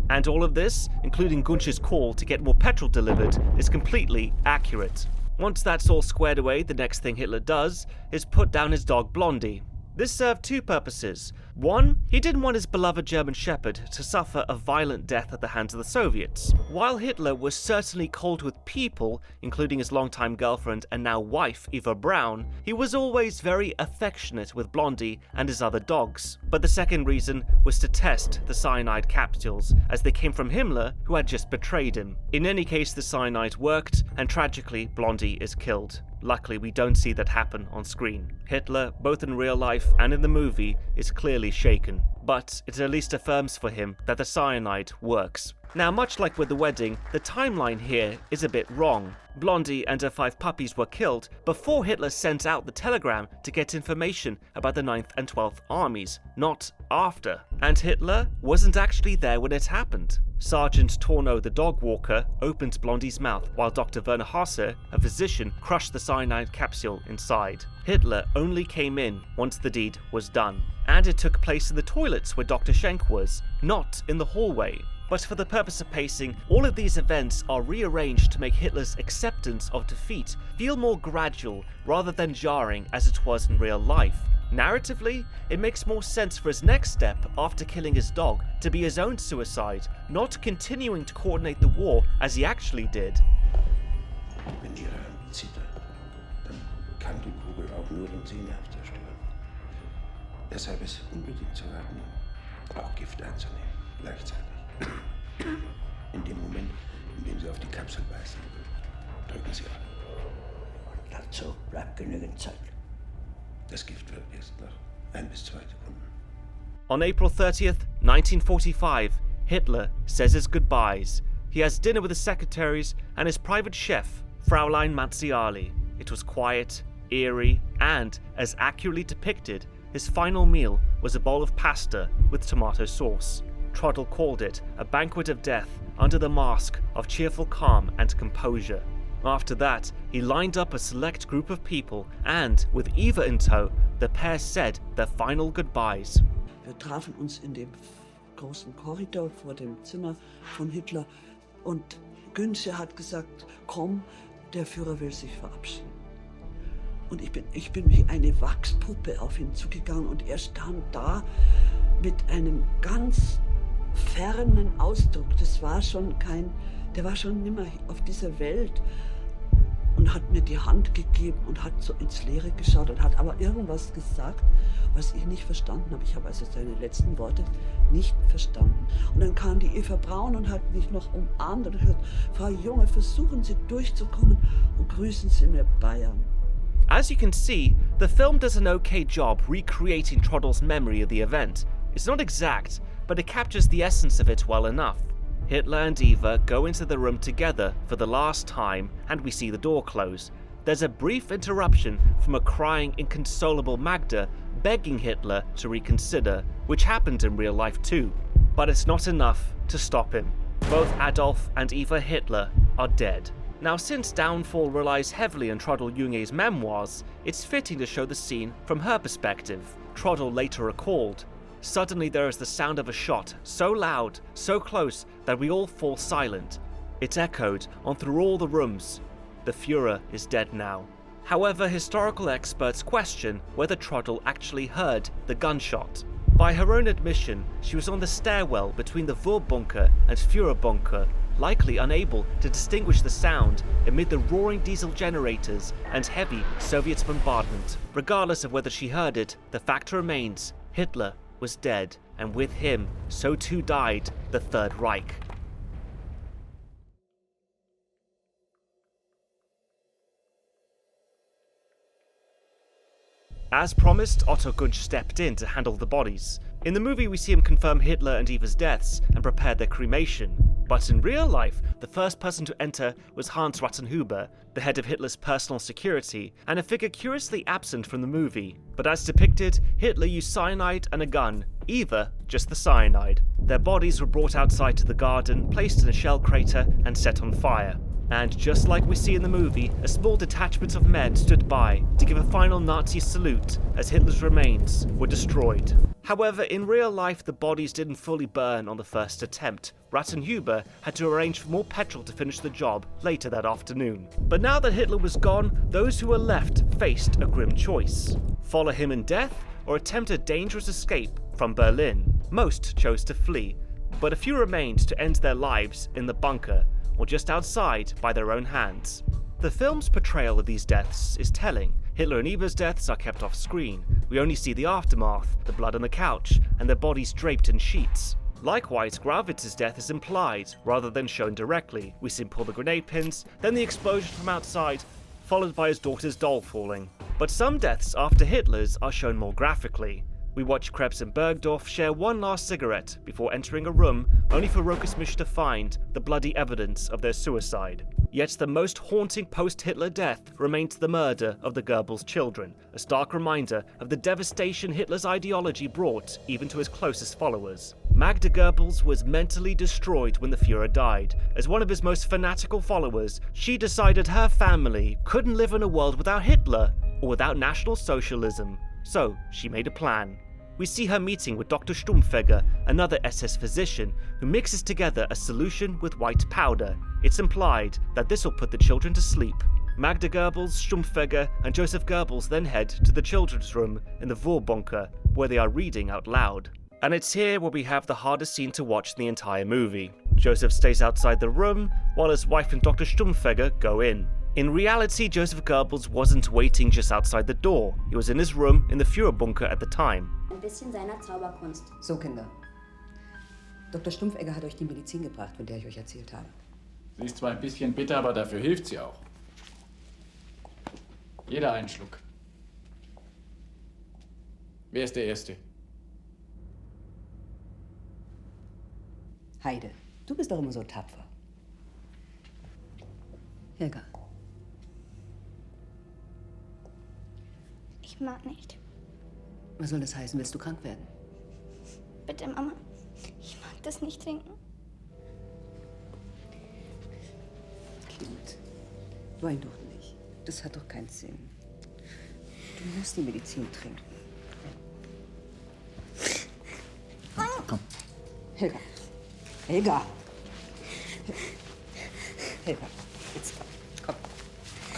And all of this, including Gunsch's call to get more petrol delivered, is completely accurate. Once that's all squared away, the next thing Hitler does is put down his dog Blondie. This served 2 purposes. One, he didn't want his beloved German Shepherd to suffer a violent death at the hands of the Soviets. While Hitler was certainly cold with people, including his longtime girlfriend and now wife, Eva Braun, he was always very affectionate with Blondie and his other dogs. But the second reason was to test the cyanide capsules, as they came from Himmler, who had just betrayed him. In any case, the cyanide worked, and tragically, Blondie is killed. Luckily, we don't see that happen on screen. Hitler, both in real life and in the movie, is clearly shaken, but it at least affirms for him that the cyanide works. Now, much like with the wedding, the timeline here is a bit wrong. Blondie and her 5 puppies were killed before Hitler sent out the telegram to get information about the 9th and 12th armies, not after. And Hitler wasn't actually there when it happened. Sergeant Torno the dog walker opened Blondie's mouth while Dr. Werner Hasse, a physician, crushed the cyanide capsule inside. Hitler only came in once the deed was done. And it took place in the toilets where Dr. Schenk was, not in the hallway. But for the purpose of pacing, all of these events are rearranged to make Hitler's acceptance of defeat feel more gradual rather than jarring as it was in real life. Narratively, it makes more sense for his next step after killing his dog to be his own suicide, not continuing to coordinate the war as he actually did. Wenn Ihre Hand zittert, dann kann die Kugel auch nur den Sehnerv zerstören. Deshalb ist es unbedingt zu raten, auch Gift einzunehmen, gleichzeitig. In dem Moment, in dem Sie auf die Kapsel beißen, drücken Sie an. Und dazu bleibt genügend Zeit. Das Gift wirkt erst nach 1 bis 2 Sekunden. On April 30th, 1945, Hitler says his goodbyes. He has dinner with his secretaries and his private chef, Fräulein Manziali. It was quiet, eerie, and, as accurately depicted, his final meal was a bowl of pasta with tomato sauce. Trottle called it a banquet of death under the mask of cheerful calm and composure. After that, he lined up a select group of people and, with Eva in tow, the pair said their final goodbyes. Wir trafen uns in dem großen Korridor vor dem Zimmer von Hitler und Günsche hat gesagt, komm, der Führer will sich verabschieden. Und ich bin wie eine Wachspuppe auf ihn zugegangen und er stand da mit einem ganz fernen Ausdruck. Der war schon nimmer auf dieser Welt und hat mir die Hand gegeben und hat so ins Leere geschaut und hat aber irgendwas gesagt, was ich nicht verstanden habe. Ich habe also seine letzten Worte nicht verstanden. Und dann kam die Eva Braun und hat mich noch umarmt und gesagt, Frau Junge, versuchen Sie durchzukommen und grüßen Sie mir Bayern. As you can see, the film does an okay job recreating Trottle's memory of the event. It's not exact, but it captures the essence of it well enough. Hitler and Eva go into the room together for the last time, and we see the door close. There's a brief interruption from a crying, inconsolable Magda begging Hitler to reconsider, which happened in real life too. But it's not enough to stop him. Both Adolf and Eva Hitler are dead. Now, since Downfall relies heavily on Trottle Junge's memoirs, it's fitting to show the scene from her perspective. Trottle later recalled, "Suddenly there is the sound of a shot, so loud, so close, that we all fall silent. It echoed on through all the rooms. The Führer is dead now." However, historical experts question whether Trottle actually heard the gunshot. By her own admission, she was on the stairwell between the Vorbunker and Führerbunker, likely unable to distinguish the sound amid the roaring diesel generators and heavy Soviet bombardment. Regardless of whether she heard it, the fact remains, Hitler was dead, and with him, so too died the Third Reich. As promised, Otto Gunsch stepped in to handle the bodies. In the movie, we see him confirm Hitler and Eva's deaths and prepare their cremation. But in real life, the first person to enter was Hans Ratzenhuber, the head of Hitler's personal security, and a figure curiously absent from the movie. But as depicted, Hitler used cyanide and a gun, Eva just the cyanide. Their bodies were brought outside to the garden, placed in a shell crater, and set on fire. And just like we see in the movie, a small detachment of men stood by to give a final Nazi salute as Hitler's remains were destroyed. However, in real life, the bodies didn't fully burn on the first attempt. Ratzenhuber had to arrange for more petrol to finish the job later that afternoon. But now that Hitler was gone, those who were left faced a grim choice. Follow him in death or attempt a dangerous escape from Berlin. Most chose to flee, but a few remained to end their lives in the bunker, or just outside by their own hands. The film's portrayal of these deaths is telling. Hitler and Eva's deaths are kept off screen. We only see the aftermath, the blood on the couch, and their bodies draped in sheets. Likewise, Grauwitz's death is implied, rather than shown directly. We see him pull the grenade pins, then the explosion from outside, followed by his daughter's doll falling. But some deaths after Hitler's are shown more graphically. We watch Krebs and Bergdorf share one last cigarette before entering a room, only for Rokesmish to find the bloody evidence of their suicide. Yet the most haunting post-Hitler death remains the murder of the Goebbels children, a stark reminder of the devastation Hitler's ideology brought even to his closest followers. Magda Goebbels was mentally destroyed when the Führer died. As one of his most fanatical followers, she decided her family couldn't live in a world without Hitler or without National Socialism. So she made a plan. We see her meeting with Dr. Stumpfegger, another SS physician, who mixes together a solution with white powder. It's implied that this will put the children to sleep. Magda Goebbels, Stumpfegger, and Joseph Goebbels then head to the children's room in the Vorbunker, where they are reading out loud. And it's here where we have the hardest scene to watch in the entire movie. Joseph stays outside the room, while his wife and Dr. Stumpfegger go in. In reality, Joseph Goebbels wasn't waiting just outside the door. He was in his room in the Führerbunker at the time. Ein bisschen seiner Zauberkunst. So, Kinder. Dr. Stumpfegger hat euch die Medizin gebracht, von der ich euch erzählt habe. Sie ist zwar ein bisschen bitter, aber dafür hilft sie auch. Jeder einen Schluck. Wer ist der Erste? Heide, du bist doch immer so tapfer. Helga. Ich mag nicht. Was soll das heißen? Willst du krank werden? Bitte, Mama. Ich mag das nicht trinken. Kind, wein doch nicht. Das hat doch keinen Sinn. Du musst die Medizin trinken. Komm. Helga. Helga. Helga. Jetzt komm.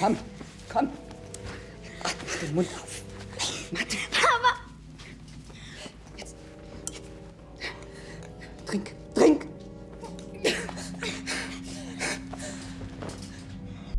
Komm. Komm. Mach den Mund auf. Mathe. Papa! Jetzt. Trink. Trink.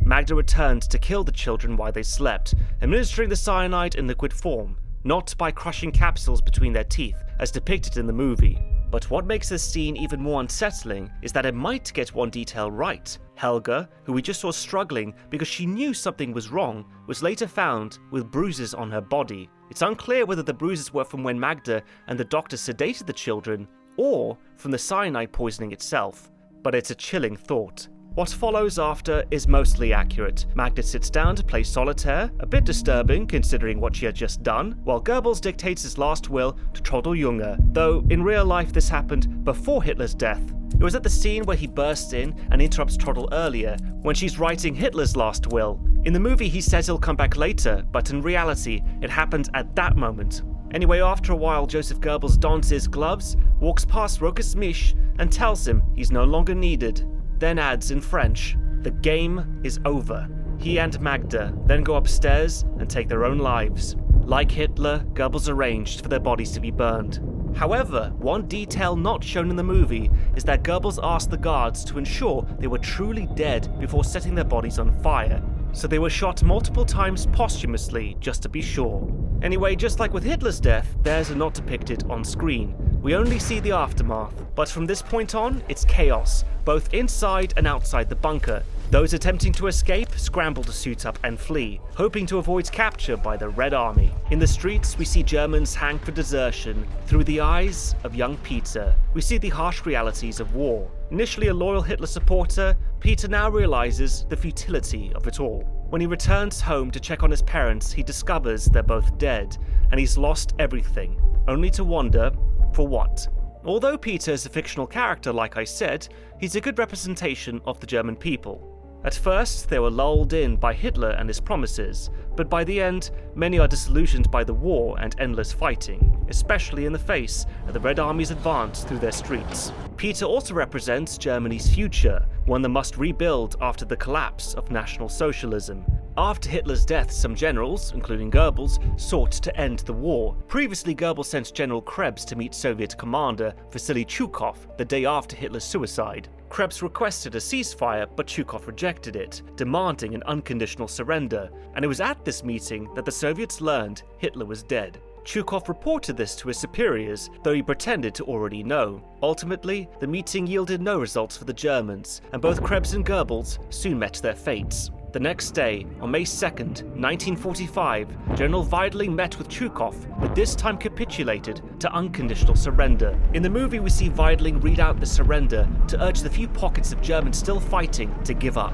Magda returned to kill the children while they slept, administering the cyanide in liquid form, not by crushing capsules between their teeth, as depicted in the movie. But what makes this scene even more unsettling is that it might get one detail right. Helga, who we just saw struggling because she knew something was wrong, was later found with bruises on her body. It's unclear whether the bruises were from when Magda and the doctor sedated the children, or from the cyanide poisoning itself. But it's a chilling thought. What follows after is mostly accurate. Magda sits down to play solitaire, a bit disturbing considering what she had just done, while Goebbels dictates his last will to Trottel Junge, though in real life this happened before Hitler's death. It was at the scene where he bursts in and interrupts Trottel earlier, when she's writing Hitler's last will. In the movie he says he'll come back later, but in reality it happened at that moment. Anyway, after a while Joseph Goebbels dons his gloves, walks past Rokas Misch and tells him he's no longer needed. Then adds in French, "The game is over." He and Magda then go upstairs and take their own lives. Like Hitler, Goebbels arranged for their bodies to be burned. However, one detail not shown in the movie is that Goebbels asked the guards to ensure they were truly dead before setting their bodies on fire. So they were shot multiple times posthumously, just to be sure. Anyway, just like with Hitler's death, theirs are not depicted on screen. We only see the aftermath. But from this point on, it's chaos, both inside and outside the bunker. Those attempting to escape scramble to suit up and flee, hoping to avoid capture by the Red Army. In the streets, we see Germans hang for desertion. Through the eyes of young Peter, we see the harsh realities of war. Initially a loyal Hitler supporter, Peter now realizes the futility of it all. When he returns home to check on his parents, he discovers they're both dead, and he's lost everything, only to wonder, for what? Although Peter is a fictional character, like I said, he's a good representation of the German people. At first, they were lulled in by Hitler and his promises, but by the end, many are disillusioned by the war and endless fighting, especially in the face of the Red Army's advance through their streets. Peter also represents Germany's future, one that must rebuild after the collapse of National Socialism. After Hitler's death, some generals, including Goebbels, sought to end the war. Previously, Goebbels sent General Krebs to meet Soviet commander Vasily Chukov the day after Hitler's suicide. Krebs requested a ceasefire, but Chukov rejected it, demanding an unconditional surrender, and it was at this meeting that the Soviets learned Hitler was dead. Chukov reported this to his superiors, though he pretended to already know. Ultimately, the meeting yielded no results for the Germans, and both Krebs and Goebbels soon met their fates. The next day, on May 2nd, 1945, General Weidling met with Chukov, but this time capitulated to unconditional surrender. In the movie, we see Weidling read out the surrender to urge the few pockets of Germans still fighting to give up,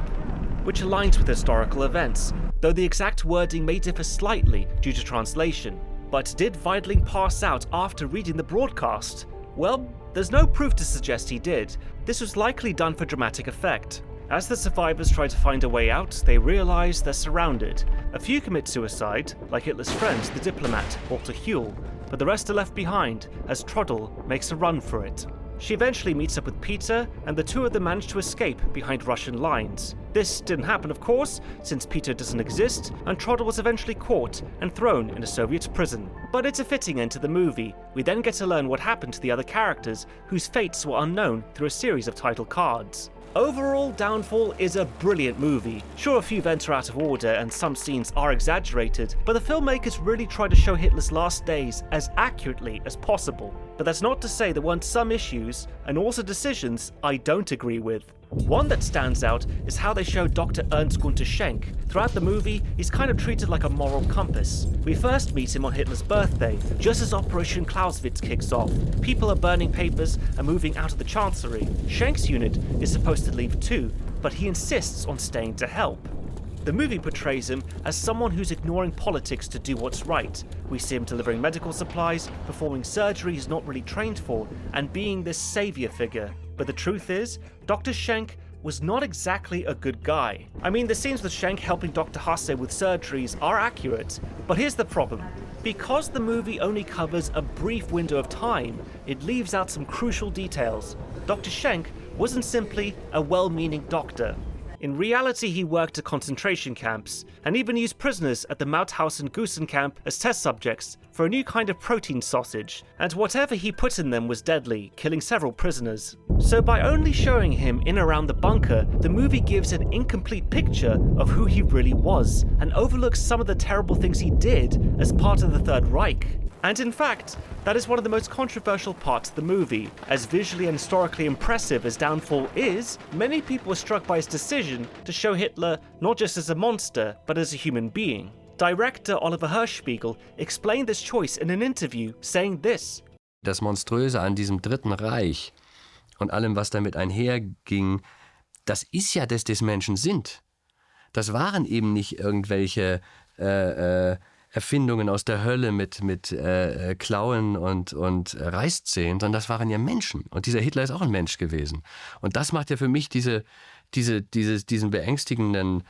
which aligns with historical events, though the exact wording may differ slightly due to translation. But did Weidling pass out after reading the broadcast? Well, there's no proof to suggest he did. This was likely done for dramatic effect. As the survivors try to find a way out, they realize they're surrounded. A few commit suicide, like Hitler's friend, the diplomat, Walter Huell, but the rest are left behind as Trottel makes a run for it. She eventually meets up with Peter, and the two of them manage to escape behind Russian lines. This didn't happen, of course, since Peter doesn't exist, and Trottel was eventually caught and thrown in a Soviet prison. But it's a fitting end to the movie. We then get to learn what happened to the other characters, whose fates were unknown through a series of title cards. Overall, Downfall is a brilliant movie. Sure, a few events are out of order and some scenes are exaggerated, but the filmmakers really try to show Hitler's last days as accurately as possible. But that's not to say there weren't some issues, and also decisions, I don't agree with. One that stands out is how they show Dr. Ernst Gunther Schenk. Throughout the movie, he's kind of treated like a moral compass. We first meet him on Hitler's birthday, just as Operation Clausewitz kicks off. People are burning papers and moving out of the Chancellery. Schenk's unit is supposed to leave too, but he insists on staying to help. The movie portrays him as someone who's ignoring politics to do what's right. We see him delivering medical supplies, performing surgery he's not really trained for, and being this savior figure. But the truth is, Dr. Schenk was not exactly a good guy. I mean, the scenes with Schenk helping Dr. Hasse with surgeries are accurate, but here's the problem. Because the movie only covers a brief window of time, it leaves out some crucial details. Dr. Schenk wasn't simply a well-meaning doctor. In reality, he worked at concentration camps, and even used prisoners at the Mauthausen camp as test subjects for a new kind of protein sausage, and whatever he put in them was deadly, killing several prisoners. So by only showing him in around the bunker, the movie gives an incomplete picture of who he really was, and overlooks some of the terrible things he did as part of the Third Reich. And in fact, that is one of the most controversial parts of the movie. As visually and historically impressive as Downfall is, many people were struck by his decision to show Hitler not just as a monster, but as a human being. Director Oliver Hirschspiegel explained this choice in an interview, saying this: Das Monströse an diesem Dritten Reich und allem, was damit einherging, das ist ja, dass das Menschen sind. Das waren eben nicht irgendwelche Erfindungen aus der Hölle mit Klauen und Reißzähnen, sondern das waren ja Menschen. Und dieser Hitler ist auch ein Mensch gewesen. Und das macht ja für mich diesen beängstigenden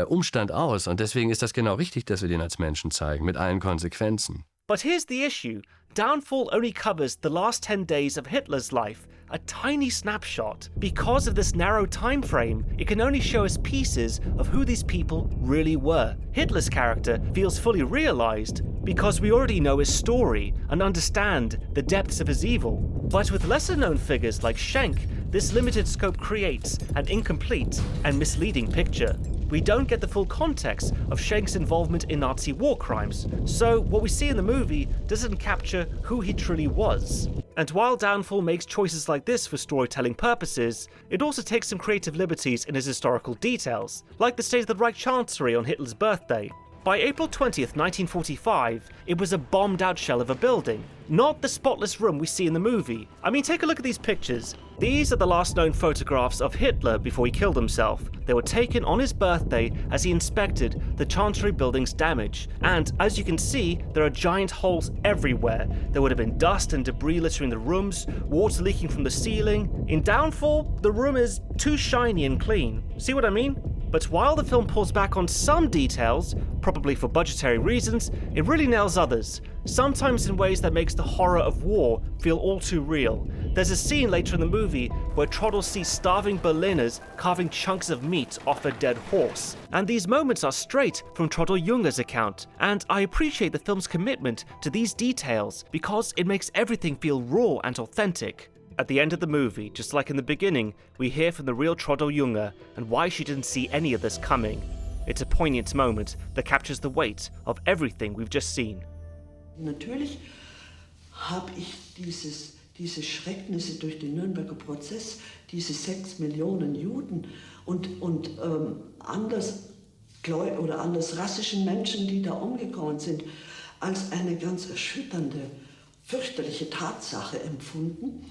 Umstand aus. Und deswegen ist das genau richtig, dass wir den als Menschen zeigen, mit allen Konsequenzen. But here's the issue. Downfall only covers the last 10 days of Hitler's life, a tiny snapshot. Because of this narrow time frame, it can only show us pieces of who these people really were. Hitler's character feels fully realized because we already know his story and understand the depths of his evil. But with lesser known figures like Schenk, this limited scope creates an incomplete and misleading picture. We don't get the full context of Schenk's involvement in Nazi war crimes, so what we see in the movie doesn't capture who he truly was. And while Downfall makes choices like this for storytelling purposes, it also takes some creative liberties in his historical details, like the State of the Reich Chancellery on Hitler's birthday. By April 20th, 1945, it was a bombed-out shell of a building, not the spotless room we see in the movie. I mean, take a look at these pictures. These are the last known photographs of Hitler before he killed himself. They were taken on his birthday as he inspected the Chancellery building's damage. And as you can see, there are giant holes everywhere. There would have been dust and debris littering the rooms, water leaking from the ceiling. In Downfall, the room is too shiny and clean. See what I mean? But while the film pulls back on some details, probably for budgetary reasons, it really nails others, sometimes in ways that makes the horror of war feel all too real. There's a scene later in the movie where Trottel sees starving Berliners carving chunks of meat off a dead horse. And these moments are straight from Trottel Junger's account, and I appreciate the film's commitment to these details because it makes everything feel raw and authentic. At the end of the movie, just like in the beginning, we hear from the real Trottel Junger and why she didn't see any of this coming. It's a poignant moment that captures the weight of everything we've just seen. Natürlich habe ich diese Schrecknisse durch den Nürnberger Prozess, diese 6 Millionen Juden und andersrassischen Menschen, die da umgekommen sind, als eine ganz erschütternde, fürchterliche Tatsache empfunden.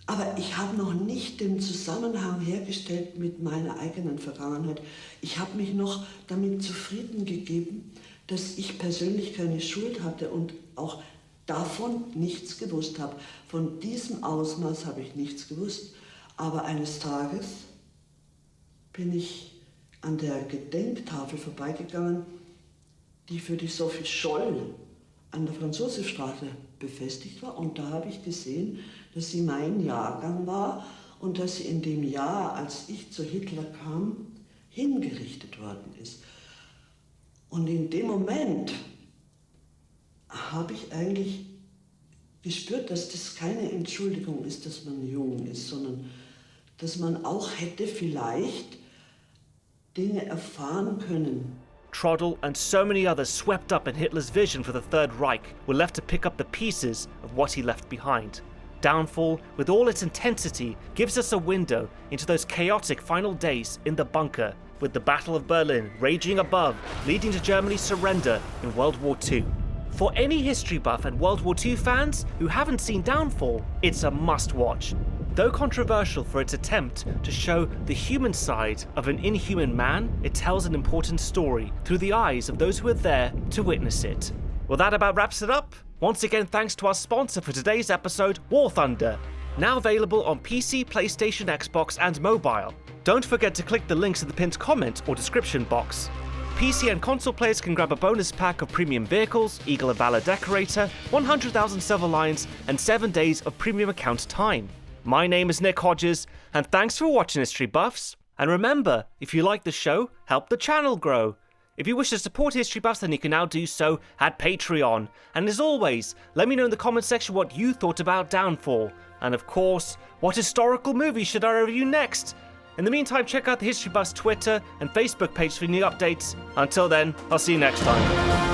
Aber ich habe noch nicht den Zusammenhang hergestellt mit meiner eigenen Vergangenheit. Ich habe mich noch damit zufrieden gegeben, dass ich persönlich keine Schuld hatte und auch davon nichts gewusst habe. Von diesem Ausmaß habe ich nichts gewusst. Aber eines Tages bin ich an der Gedenktafel vorbeigegangen, die für die Sophie Scholl an der Franz-Josef-Straße befestigt war. Und da habe ich gesehen, dass sie mein Jahrgang war und dass sie in dem Jahr, als ich zu Hitler kam, hingerichtet worden ist. Und in dem Moment habe ich eigentlich gespürt, dass das keine Entschuldigung ist, dass man jung ist, sondern dass man auch hätte vielleicht Dinge erfahren können. Trottel and so many others swept up in Hitler's vision for the Third Reich were left to pick up the pieces of what he left behind. Downfall, with all its intensity, gives us a window into those chaotic final days in the bunker, with the Battle of Berlin raging above, leading to Germany's surrender in World War II. For any history buff and World War II fans who haven't seen Downfall, it's a must-watch. Though controversial for its attempt to show the human side of an inhuman man, it tells an important story through the eyes of those who were there to witness it. Well, that about wraps it up. Once again, thanks to our sponsor for today's episode, War Thunder. Now available on PC, PlayStation, Xbox, and mobile. Don't forget to click the links in the pinned comment or description box. PC and console players can grab a bonus pack of premium vehicles, Eagle of Valor Decorator, 100,000 Silver Lions, and 7 days of premium account time. My name is Nick Hodges, and thanks for watching, History Buffs. And remember, if you like the show, help the channel grow. If you wish to support History Buffs, then you can now do so at Patreon. And as always, let me know in the comment section what you thought about Downfall. And of course, what historical movie should I review next? In the meantime, check out the History Buffs Twitter and Facebook page for new updates. Until then, I'll see you next time.